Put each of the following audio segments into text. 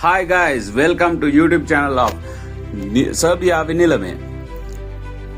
Hi guys, welcome to YouTube channel of Serbia Vinilame.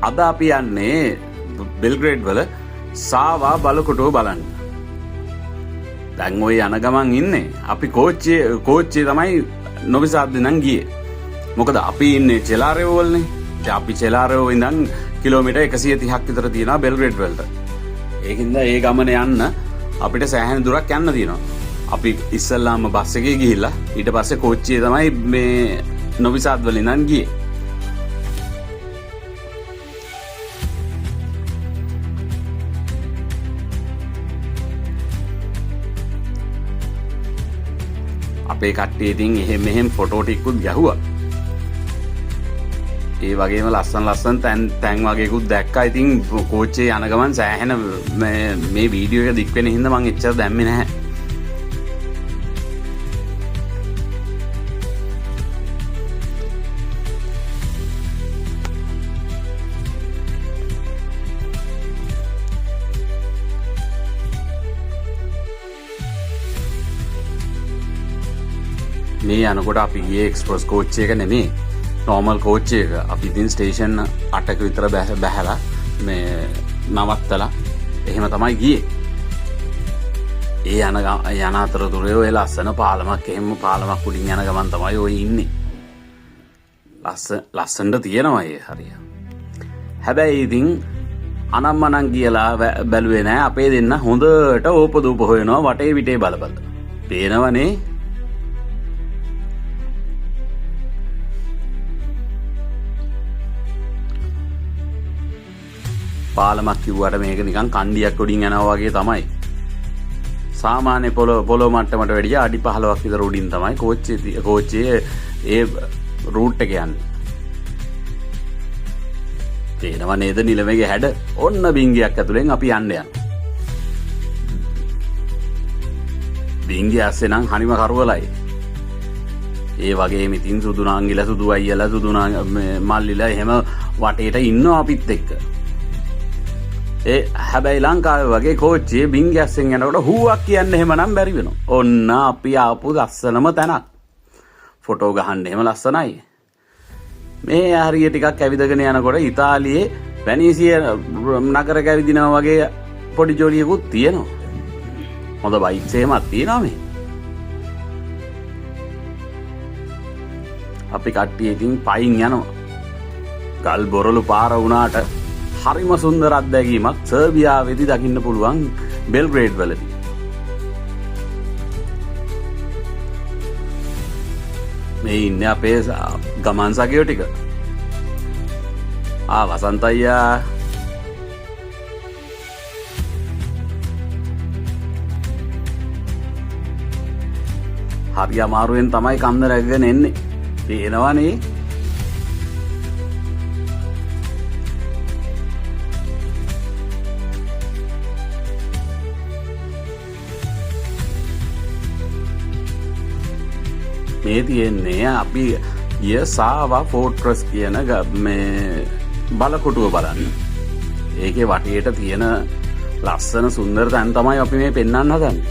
අද අපි යන්නේ බෙල්ග්‍රේඩ් වල සාවා බලකොටුව බලන්න. දැන් ওই යන ගමන් ඉන්නේ. අපි කෝච්චියේ තමයි නොවිසාද්ද නම් ගියේ. මොකද අපි ඉන්නේ චෙලාරෙව් වලනේ. ඉතින් අපි චෙලාරෙව් ඉඳන් කිලෝමීටර් 130ක් විතර තියෙනවා බෙල්ග්‍රේඩ් වලට. ඒකින්ද ඒ ගමන යන්න අපිට සෑහෙන දුරක් යන්න තියෙනවා. අපි ඉස්සල්ලාම බස් එකේ ගිහිල්ලා ඊට පස්සේ කෝච්චියේ තමයි මේ නොවිසාද් වල ඉඳන් ගියේ. අපේ කට්ටිය ඉතින් එහෙම මෙහෙම ෆොටෝ ටිකකුත් ගැහුවා. ඒ වගේම ලස්සන තැන් වගේකුත් දැක්කා. ඉතින් කෝච්චියේ යන ගමන් සෑහෙන මේ වීඩියෝ එක දික් වෙන හින්දා මම එච්චර දැම්මේ නැහැ. මේ යනකොට අපි ගියේ එක්ස්ප්‍රස් කෝච්චි එක නෙමෙයි, නෝමල් කෝච්චි එක. අපි ඉතින් ස්ටේෂන් 8ක විතර බැහැලා මේ නවත්තලා එහෙම තමයි ගියේ. ඒ යන අතරතුරේ ඔය ලස්සන පාලමක් පාලමක් උඩින් යන ගමන් තමයි ඔය ඉන්නේ. ලස්සනට තියෙනවා ඒ හරිය. හැබැයි ඉතින් අනම්මනම් කියලා බැලුවේ නෑ. අපේ දෙන්න හොඳට ඕපදූප හොයනවා වටේ පිටේ බල. පේනවනේ. පාලමක් කිව්වට මේක නිකන් කණ්ඩියක් උඩින් යනවා වගේ තමයි. සාමාන්‍ය පොළොව මට්ටමට වැඩිය අඩි 15ක් විතර උඩින් තමයි කෝච්චියේ ඒ රූට් එක යන්නේ. තේනවා නේද නිලමේගේ හැඩ? ඔන්න බින්ගියක් ඇතුලෙන් අපි යන්න යනවා. බින්ගිය ඇස්සේ නම් හනිම කරවලයි. ඒ වගේම ඉතින් සුදු නාංගිලා සුදු අයියලා සුදු මල්ලිලා එහෙම වටේට ඉන්නවා අපිත් එක්ක. හැබැයි ලංකාවේ වගේ කෝච්චියේ බින්ගැස්සෙන් යනකොට හුවක් කියන්න එහෙමනම් බැරි වෙනවා. ඔන්න අපි ආපු ලස්සනම තැනක්. ෆොටෝ ගහන්න එහෙම ලස්සනයි. මේ හරිය ටිකක් ඇවිදගෙන යනකොට ඉතාලියේ වැනීසිය නගරක ඇවිදිනවා වගේ පොඩි ජොලියකුත් තියෙනවා. හොඳ බයික්ස් එහෙමත් තියෙනවා මේ. අපි කට්ටිය ඉතින් පයින් යනවා. ගල් බොරළු පාර වුණාට හරිම සුන්දර අත්දැකීමක් සර්බියාවේදී දකින්න පුළුවන් බෙල්ග්‍රේඩ් වලදී. මේ ඉන්නේ අපේ ගමන් සගයෝ ටික. වසන්ත අයියා. හරි අමාරුවෙන් තමයි කන්ද රැගගෙන එන්නේ. පේනවනේ. මේ තියෙන්නේ අපි සාවා ෆෝට්‍රස් කියන මේ බලකොටුව බලන්න. ඒකේ වටේට තියෙන ලස්සන සුන්දර තැන් තමයි අපි මේ පෙන්වන්න හදන්නේ.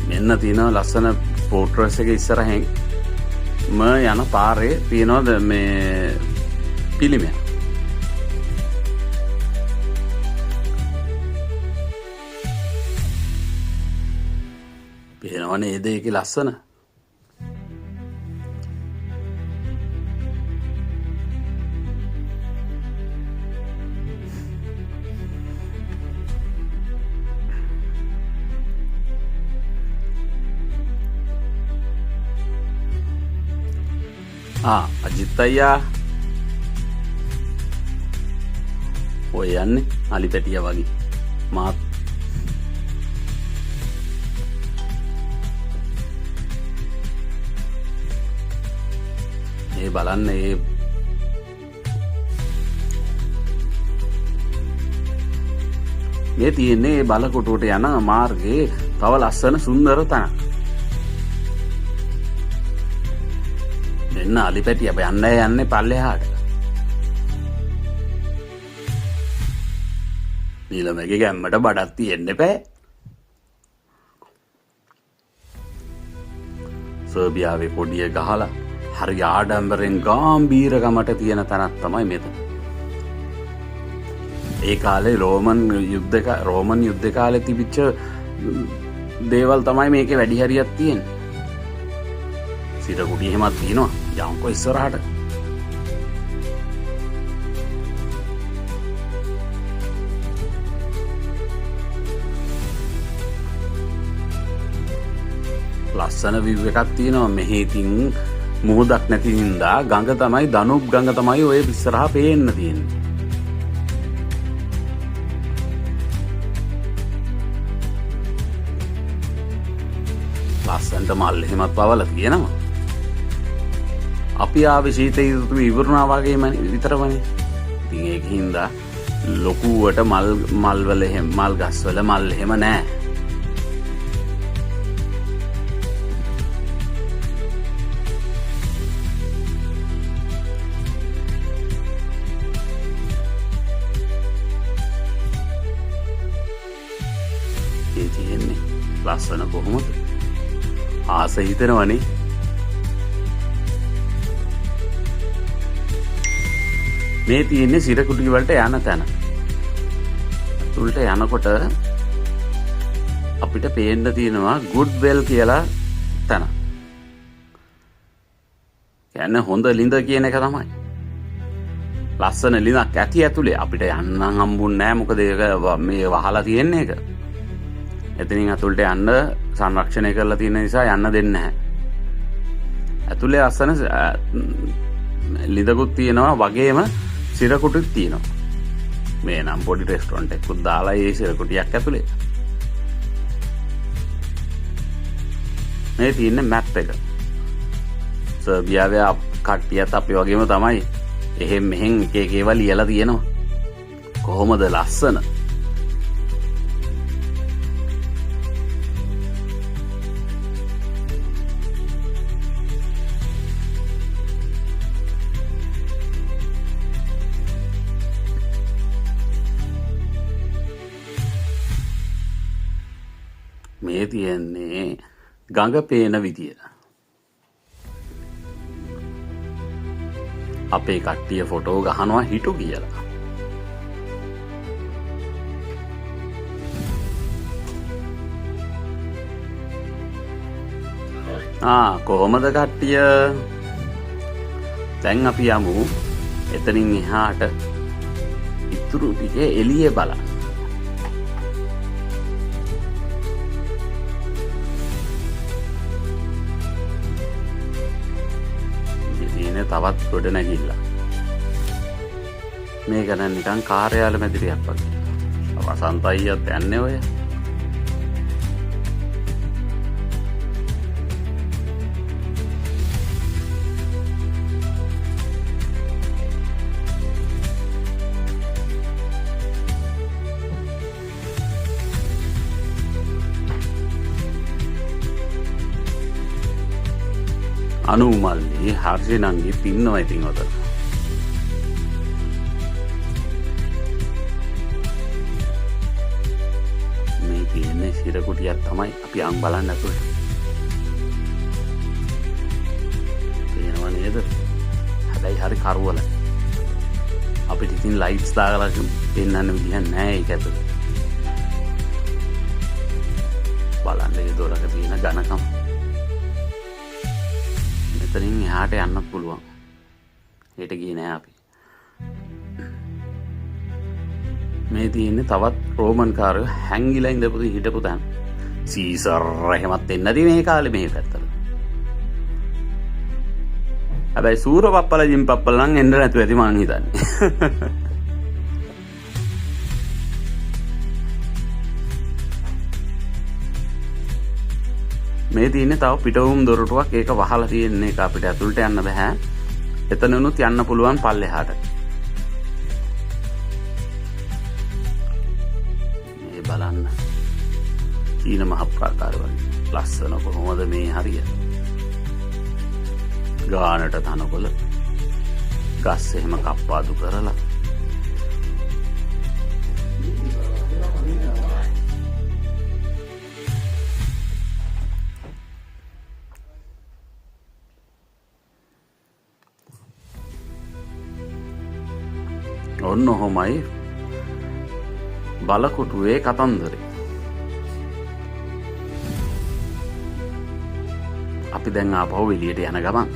මෙන්න තියෙන ලස්සන ෆෝට්‍රස් එක ඉස්සරහින් යන පාරේ තියෙනවා මේ පිළිමයක්. පේනවනේ නේද ඒකේ ලස්සන? අජිත් අයියා. ඔය යන්නේ අලි පැටියා වගේ. මාත් බලන්න මේ තියෙන්නේ බලකොටුවට යන මාර්ගයේ තව ලස්සන සුන්දර තැනක්. දෙන්න අලි පැටිය අප යන්නේ පල්ලෙහාට. නිලමගේ ගැම්මට බඩක් තියෙන්න එපා. සර්බියාවේ කොඩිය ගහලා හරි ආඩම්බරෙන් ගාම්භීරකමට තියෙන තැනක් තමයි මෙතන. ඒ කාලේ රෝමන් යුද්ධ කාලේ තිබිච්ච දේවල් තමයි මේකේ වැඩි හරියක් තියෙන්නේ. සිරකුඩි එහෙමත් තියෙනවා. යම්කෝ ඉස්සරහට. ලස්සන විව් එකක් තියෙනවා. මෙහි ඉතින් මුහුදක් නැති හින්දා ගඟ තමයි දනුබ් ගඟ තමයි ඔය ඉස්සරහා පේන්න තියෙන්නේ. ලස්සනට මල් එහෙමත් පවලා තියෙනවා. අපි ආවේ ශීත ඍතු ඉවරුණා වගේම විතරමනේ. ඉතින් ඒක හින්දා ලොකුවට මල් වල එහෙම මල් ගස් වල මල් එහෙම නැහැ. ඒ තියෙන්නේ ලස්සන කොහොමද? ආස හිතෙනවනේ. මේ තියෙන්නේ සිරකුඩි වලට යන තැන. උල්ට යනකොට අපිට පේන්න තියෙනවා ගුඩ්වෙල් කියලා තැන. කියන්නේ හොඳ ලිඳ කියන එක තමයි. ලස්සන ලිඳක් ඇති ඇතුලේ අපිට යන්න හම්බුන්නේ නැහැ. මොකද ඒක මේ වහලා තියෙන එක. එතනින් ඇතුළට යන්න සංරක්ෂණය කරලා තියෙන නිසා යන්න දෙන්නේ නැහැ. ඇතුලේ අස්සන ලිඳකුත් තියෙනවා වගේම සිරකුටිත් තියෙනවා. මේ නම් පොඩි රෙස්ටොරන්ට් එකකුත් දාලා ඒ සිරකුටියක් ඇතුලේ. මේ තියෙන්නේ මැප් එක. සර්බියාවේ කට්ටියත් අපි වගේම තමයි. එහෙන් මෙහෙන් එක එක ඒවා ලියලා තියෙනවා. කොහොමද ලස්සන? මේ තියෙන්නේ ගඟ පේන විදිය. අපේ කට්ටිය ෆොටෝ ගහනවා හිටු කියලා. කොහොමද කට්ටිය? දැන් අපි යමු එතනින් එහාට ඉතුරු ටිකේ එළිය බලන්න. තවත් ගොඩ නැගිල්ල. මේ ගැන නිකන් කාර්යාල මැදිරියක් වගේ. වසන්ත අයියත් යන්නේ ඔය. අනුමල්ලි හර්ෂණන්ගේ පින්නවා ඉතින් ඔතන. මේ තියෙන්නේ සිරකුටියක් තමයි. අපි අං බලන්න ඇතුළට. පේනවා නේද? හැබැයි හරි කරවලයි. අපිට ඉතින් ලයිට්ස් දාලා පෙන්වන්න විදිහක් නැහැ ඒක ඇතුළේ. බලන්න ඒ දොරක තියෙන ඝනකම. එතනින් එහාට යන්නත් පුළුවන්. හෙට ගියේ නෑ අපි. මේ තියෙන්නේ තවත් රෝමන් කාරයෝ හැංගිලා ඉඳපු හිටපු තැන. සීසර් එහෙමත් එන්නේ නැති මේ කාලේ මේ පැත්තට. හැබැයි සූර පප්පල ජිම් පප්පල නම් එන්න නැතුව ඇති මං හිතන්නේ. මේ තියෙන්නේ තව පිටවුම් දොරටුවක්. ඒක වහලා තියෙන එක අපිට ඇතුළට යන්න බෑ. එතනනුත් යන්න පුළුවන් පල්ලෙහාට. මේ බලන්න. තීන මහ ප්‍රාකාර වගේ. ලස්සන කොහොමද මේ හරිය. ගානට තනකොළ. ගස් එහෙම කප්පාදු කරලා. ඔන්න ඔහොමයි බලකොටුවේ කතන්දරේ. අපි දැන් ආපහු එළියට යන ගමන්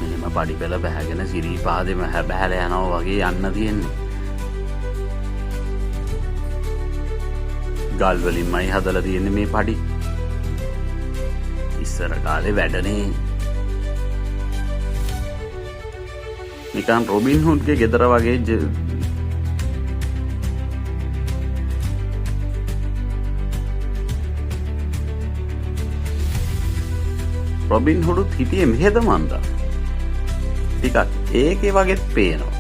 මෙහෙම පඩි පෙළ බැහැගෙන සිරීපාදෙම බැහැලා යනවා වගේ යන්න තියෙන්නේ. ගල් වලින්මයි හදලා තියෙන්නේ මේ පඩි. ඉස්සර කාලේ වැඩනේ. නිකන් රොබින් හුඩ්ගේ ගෙදර වගේ රොබින් හුඩුත් හිටියේ මෙහෙද මන්දා. ටිකක් ඒකේ වගේත් පේනවා.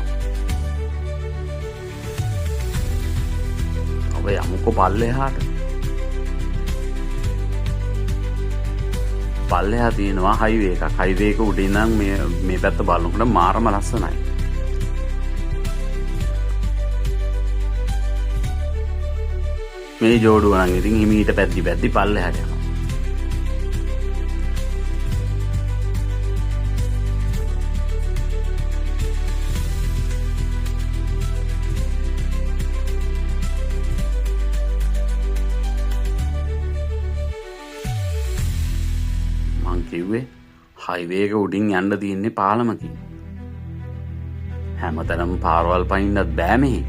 ඔබ යමුකෝ පල්ලෙහාට. පල්ලෙහා තියෙනවා හයිවේ එකක්. හයිවේ එක උඩින් නම් මේ පැත්ත බලනකොට මාරම ලස්සනයි. මේ ජෝඩුව නම් ඉතින් හිමීට පැද්දි පල්ලෙහාට යනවා. කිව්වේ හයිවේ එක උඩින් යන්න තියෙන්නේ පාලමකින්. හැමතැනම පාරවල් පනින්නත් බෑ මෙහි.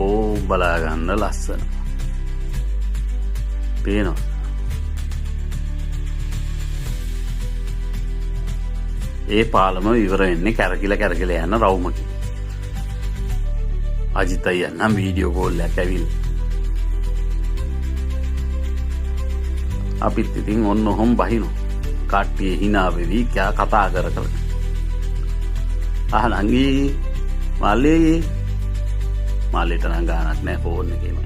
ඕ බලාගන්න ලස්සන. පේනවා. ඒ පාලම ඉවර වෙන්නේ කැරකිල යන රවුමකින්. අජිත් අයියා නම් වීඩියෝ කෝල් එකක් ඇවිල්ලා. අපිත් ඉතින් ඔන්න ඔහොම බහිනු. කට්ටිය hina වෙවි කතා කර. නංගී මාළේට නම් ගානක් නැහැ ෆෝන් එකේම.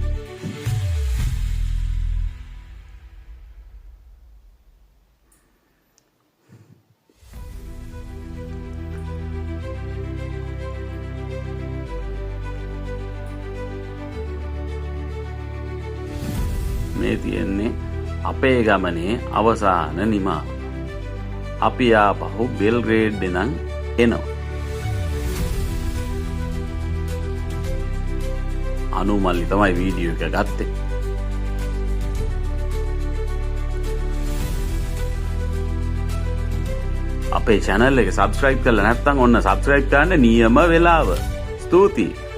මේ තියෙන්නේ අපේ ගමනේ අවසාන නිමාව. අපි ආපහු බෙල්ග්‍රේඩ් දෙනන් එනවා. අනුමල්ලි තමයි වීඩියෝ එක ගත්තේ. අපේ channel එක subscribe කරලා නැත්නම් ඔන්න subscribe කරන්න නියම වෙලාව. ස්තුතියි.